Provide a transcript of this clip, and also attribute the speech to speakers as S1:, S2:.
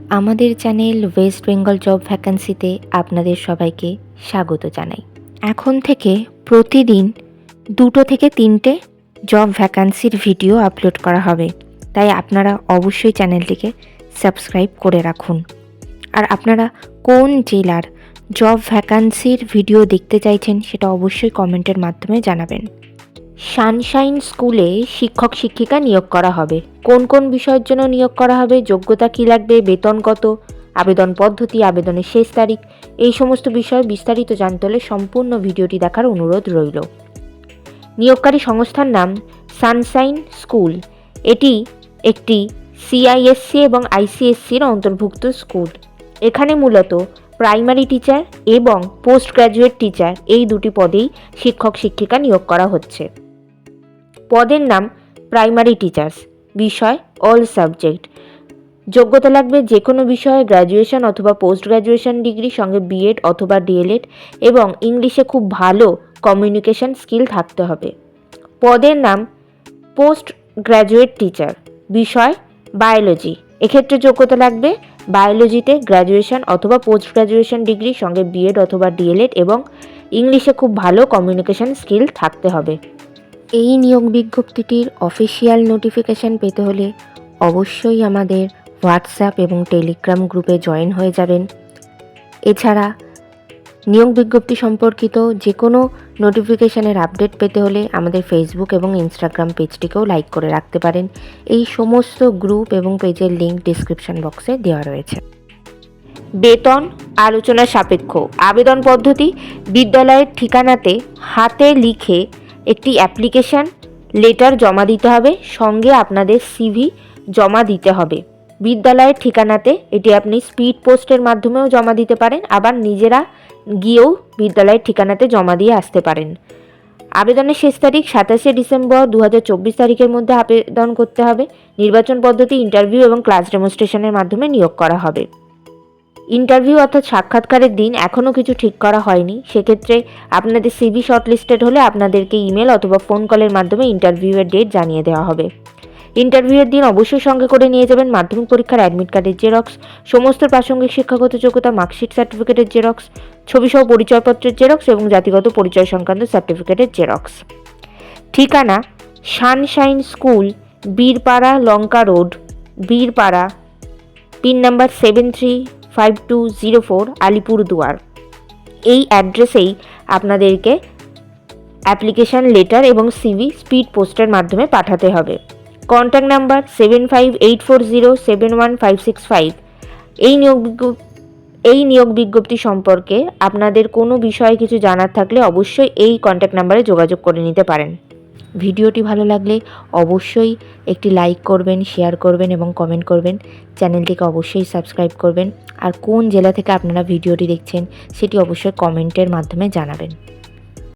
S1: আমাদের channel West Bengal job ভ্যাকান্সিতে আপনাদের সবাইকে স্বাগত জানাই। এখন থেকে প্রতিদিন 2 থেকে 3টে জব ভ্যাকান্সির ভিডিও আপলোড করা হবে, তাই আপনারা অবশ্যই চ্যানেলটিকে সাবস্ক্রাইব করে রাখুন। আর আপনারা কোন জেলার জব ভ্যাকান্সির ভিডিও দেখতে চাইছেন সেটা অবশ্যই কমেন্টের মাধ্যমে জানাবেন। সানশাইন স্কুলে শিক্ষক শিক্ষিকা নিয়োগ করা হবে। কোন কোন বিষয়ের জন্য নিয়োগ করা হবে, যোগ্যতা কী লাগবে, বেতন কত, আবেদন পদ্ধতি, আবেদনের শেষ তারিখ, এই সমস্ত বিষয়ে বিস্তারিত জানতে হলে সম্পূর্ণ ভিডিওটি দেখার অনুরোধ রইল। নিয়োগকারী সংস্থার নাম সানশাইন স্কুল। এটি একটি সিআইএসসি এবং আইসিএসসির অন্তর্ভুক্ত স্কুল। এখানে মূলত প্রাইমারি টিচার এবং পোস্ট গ্র্যাজুয়েট টিচার এই দুটি পদেই শিক্ষক শিক্ষিকা নিয়োগ করা হচ্ছে। পদের নাম প্রাইমারি টিচার্স, বিষয় অল সাবজেক্ট। যোগ্যতা লাগবে যে কোনো বিষয়ে গ্র্যাজুয়েশন অথবা পোস্ট গ্র্যাজুয়েশন ডিগ্রি, সঙ্গে বিএড অথবা ডিএলএড এবং ইংলিশে খুব ভালো কমিউনিকেশন স্কিল থাকতে হবে। পদের নাম পোস্ট গ্র্যাজুয়েট টিচার, বিষয় বায়োলজি। এক্ষেত্রে যোগ্যতা লাগবে বায়োলজিতে গ্র্যাজুয়েশন অথবা পোস্ট গ্র্যাজুয়েশন ডিগ্রি, সঙ্গে বিএড অথবা ডিএলএড এবং ইংলিশে খুব ভালো কমিউনিকেশন স্কিল থাকতে হবে। এই নিয়োগ বিজ্ঞপ্তিটির অফিসিয়াল নোটিফিকেশান পেতে হলে অবশ্যই আমাদের হোয়াটসঅ্যাপ এবং টেলিগ্রাম গ্রুপে জয়েন হয়ে যাবেন। এছাড়া নিয়োগ বিজ্ঞপ্তি সম্পর্কিত যে কোনো নোটিফিকেশানের আপডেট পেতে হলে আমাদের ফেসবুক এবং ইনস্টাগ্রাম পেজটিকেও লাইক করে রাখতে পারেন। এই সমস্ত গ্রুপ এবং পেজের লিঙ্ক ডিসক্রিপশন বক্সে দেওয়া রয়েছে। বেতন আলোচনা সাপেক্ষ। আবেদন পদ্ধতি: বিদ্যালয়ের ঠিকানাতে হাতে লিখে একটি অ্যাপ্লিকেশান লেটার জমা দিতে হবে, সঙ্গে আপনাদের সিভি জমা দিতে হবে। বিদ্যালয়ের ঠিকানাতে এটি আপনি স্পিড পোস্টের মাধ্যমেও জমা দিতে পারেন, আবার নিজেরা গিয়েও বিদ্যালয়ের ঠিকানাতে জমা দিয়ে আসতে পারেন। আবেদনের শেষ তারিখ 27শে ডিসেম্বর 2024 তারিখের মধ্যে আবেদন করতে হবে। নির্বাচন পদ্ধতি ইন্টারভিউ এবং ক্লাস ডেমনস্ট্রেশনের মাধ্যমে নিয়োগ করা হবে। ইন্টারভিউ অর্থাৎ সাক্ষাৎকারের দিন এখনও কিছু ঠিক করা হয়নি। সেক্ষেত্রে আপনাদের সিভি শর্টলিস্টেড হলে আপনাদেরকে ইমেল অথবা ফোন কলের মাধ্যমে ইন্টারভিউয়ের ডেট জানিয়ে দেওয়া হবে। ইন্টারভিউয়ের দিন অবশ্যই সঙ্গে করে নিয়ে যাবেন মাধ্যমিক পরীক্ষার অ্যাডমিট কার্ডের জেরক্স, সমস্ত প্রাসঙ্গিক শিক্ষাগত যোগ্যতা মার্কশিট সার্টিফিকেটের জেরক্স, ছবিসহ পরিচয়পত্রের জেরক্স এবং জাতিগত পরিচয় সংক্রান্ত সার্টিফিকেটের জেরক্স। ঠিকানা: sunshine school, Birpara Lanka road, Birpara, pin number 735204, Alipurduar. এই অ্যাড্রেসেই আপনাদেরকে অ্যাপ্লিকেশান লেটার এবং সিভি স্পিড পোস্টের মাধ্যমে পাঠাতে হবে। Contact number 7584071565। এই নিয়োগ বিজ্ঞপ্তি সম্পর্কে আপনাদের কোনো বিষয়ে কিছু জানার থাকলে অবশ্যই এই কন্ট্যাক্ট নাম্বারে যোগাযোগ করে নিতে পারেন। ভিডিওটি ভালো লাগলে অবশ্যই একটি লাইক করবেন, শেয়ার করবেন এবং কমেন্ট করবেন। চ্যানেলটিকে অবশ্যই সাবস্ক্রাইব করবেন। আর কোন জেলা থেকে আপনারা ভিডিওটি দেখছেন সেটি অবশ্যই কমেন্টের মাধ্যমে জানাবেন।